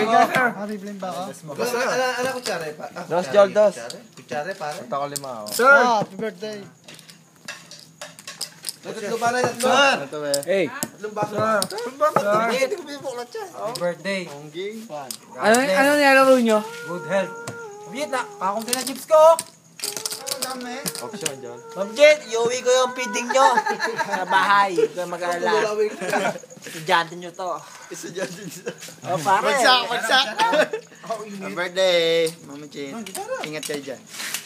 Happy blame ba ako? Ano kutsara pa? Dos, Jol, dos. Kutsara pare. Punta ko 5 ako. Sir! Happy birthday! Tatlo pare, tatlo. Ito eh. Hey! Tatlong baso. Hindi ko pinipuklat siya. Happy birthday! Ano nilalaro nyo? Good health. Viet na, kakunti na chips ko. Option, Jol. Ma'am Jet, iuwi ko yung feeding nyo. Sa bahay. Huwag kayong mag-alala. Estudyante nyo to. Estudyante nyo. O pare. Magsak. Happy birthday, Mama Chin. Ingat kayo dyan.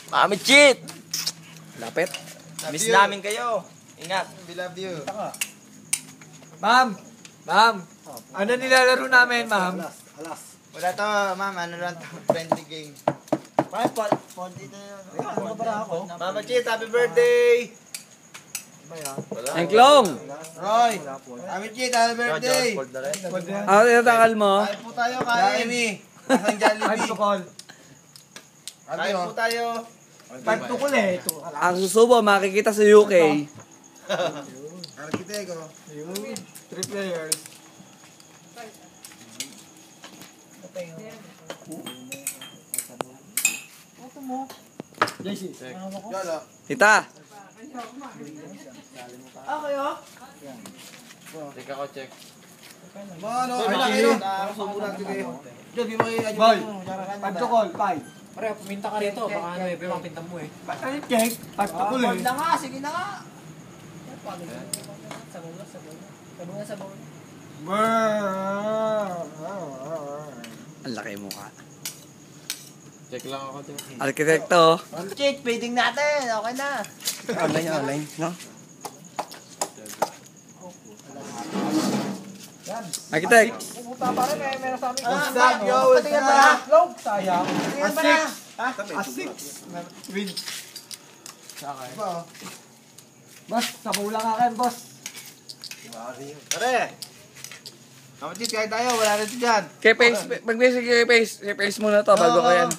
Mami Chit! Lapit. Miss namin kayo. Ingat. We love you. Ma'am! Ano nilalaro namin, ma'am? Wala to, ma'am. Ano lang to? Friendly game. Mama Chit, happy birthday! Enklong! Roy! Mama Chit, happy birthday! Ano tinatakal mo? Kain po tayo, kain. Asang Jollibee. Kain po tayo. Pagtukol eh. Ang susubo, makikita sa UK. Architect, 3 players. JC. Yolo. Tita! Tika ko check. Ano? Ano kayo? Subulan kayo. Diyan, di mo kayo. Boy! Pagtukol, 5. Pare, puminta ka rito. Baka ano eh, pero ang pinta mo eh. Ano check? Pagtukol eh. Na nga, sige na nga. Sabon. Ang laki mo ka. Check lang ako dyan. Arkitekto. Ma'am Chit, feeding natin. Okay na. Online, no? Architect. Pupunta pare, meron sa amin. What's up, yo? What's up? Vlog, sayang. A6. Win. Ano? Boss, sabaw lang akin, boss. Pare! Mama Chit, kain tayo. Wala rin dyan. Kay Pace, mag-basic kay Pace. Kay Pace muna to, bago ka yan.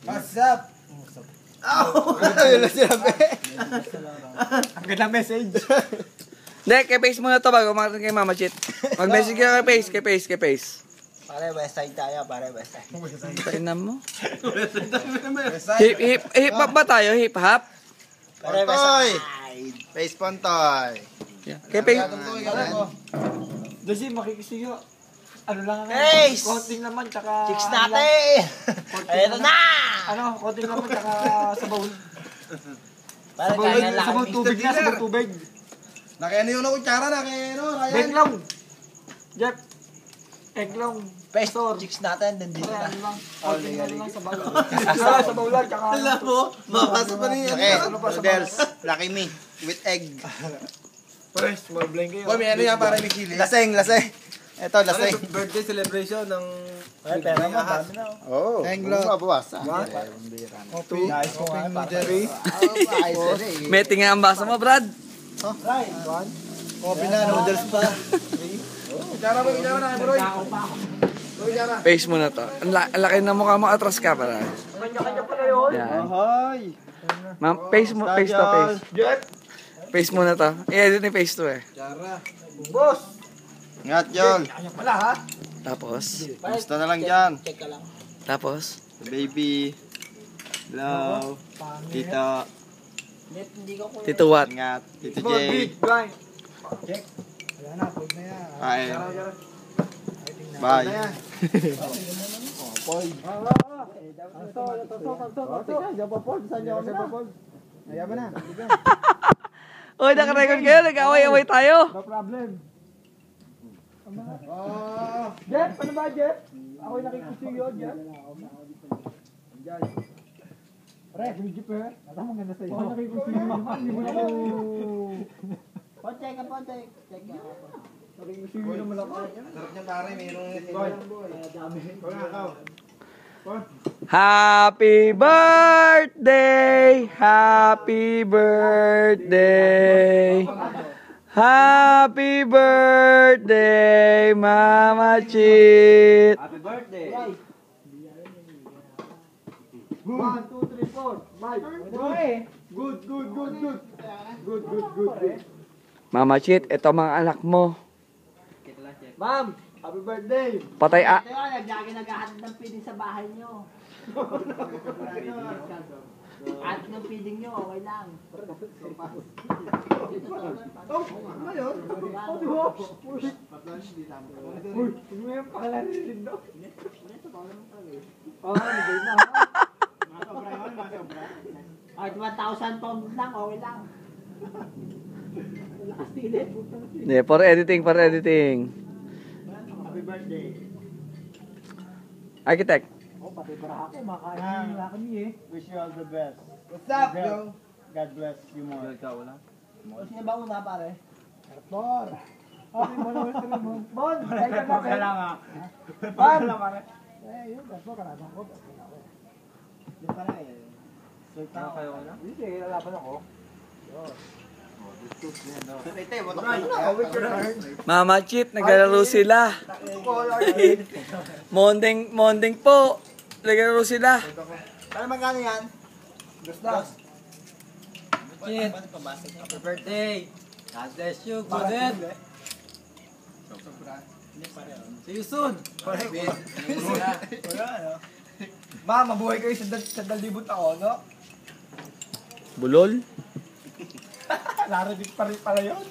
What's up? Yun lang sinabi. Ang ganda message. Hindi, kay Pace muna to, bago makita kay Mama Chit. Mag-basic ka kay Pace. Pare, west side tayo. Pare, west side. Tingnan mo. Hip hop ba tayo? Hip hop? Pare, west Pontoy! side. Face Pontoy. Kay Pace. Dasi, makikisiyo. Ano lang ang Ace! konting naman, tsaka... Chicks natin! Eto na! Ano, konting naman, tsaka sabaw. Pare, kaya lang. Sabaw tubig na, sabaw tubig. Nakiano yung kutsara, nakiano, Ryan. Beklong! Jeff! Eglong! Pesto, chicks natin, nandito Pare, na. ano lang, konting ano lang, sabaw. Sabaw lang, tsaka... Alam mo, mapasok pa rin yan. Okay, noodles. Lucky me. With egg. Pare, small blend kayo. Boy, may ano yan para may chili. Laseng. Ito, laseng. Birthday celebration ng... Ay, pera mo, dami na. Oo. Tenglo. Mababasa. Two, open three. Meeting nga ang basa mo, Brad. Open na, noodles pa. Kutsara mo, na, bro. Pace muna to. Ang laki na mukha mo, atras ka para. Kanya-kanya pala yun. Yan. Ahoy. Ma'am, Pace to, Pace. Pace muna to. I-edit ni Pace to eh. Boss! Ingat, Jol. Kanya pala ha? Tapos, Gusto na lang dyan. Check ka lang. tapos. Baby. Hello. Tito. Hindi ko kung... Tito what? Ingat. Tito Small Jay. big, blind. Check. Wala na, pwede na yan. Bye. Bye. Uy, nakarecord kayo. Nag-away-away tayo. No problem. Jeff, ano ba, Jeff? Ako'y nakikusiyo, Jeff. Pre, yung Jeff eh. Alam mo ganda sa'yo. Ako nakikusiyo. Hindi mo na ako. Check ka. Nakikusiyo naman ako. Sarap niya pare, mayroong... Happy birthday! Happy birthday! Happy birthday, Mama Chit! Happy birthday. 1, 2, 3, 4. 5. Good. Good. Mama Chit, ito mga anak mo. Ma'am, Happy birthday! Patay ah. Ito yun, naghahatid ng feeding sa bahay nyo. Hatid ng feeding nyo, okay lang. Kahit 1,000 pounds lang, okay lang. Hindi, for editing, for editing. Happy birthday. Architect. Pati para ako, makain nila kami eh. Wish you all the best. What's up, yo? God bless you more. Sino ba una pare? Bon! Bon, tayo ka na pala nga. Bon! Yun, that's mo, karama ko. Di pa na eh. Sweet na kayo na? Hindi, lalaban ako. Mama Chip, naglalaro sila. Monding po. Naglalaro sila. Para magkano yan? Dos. Happy birthday. God bless you, Godet. See you soon. Ma, mabuhay kayo sa 2,000 taon, no? Bulol. Laradik pa rin pala yun.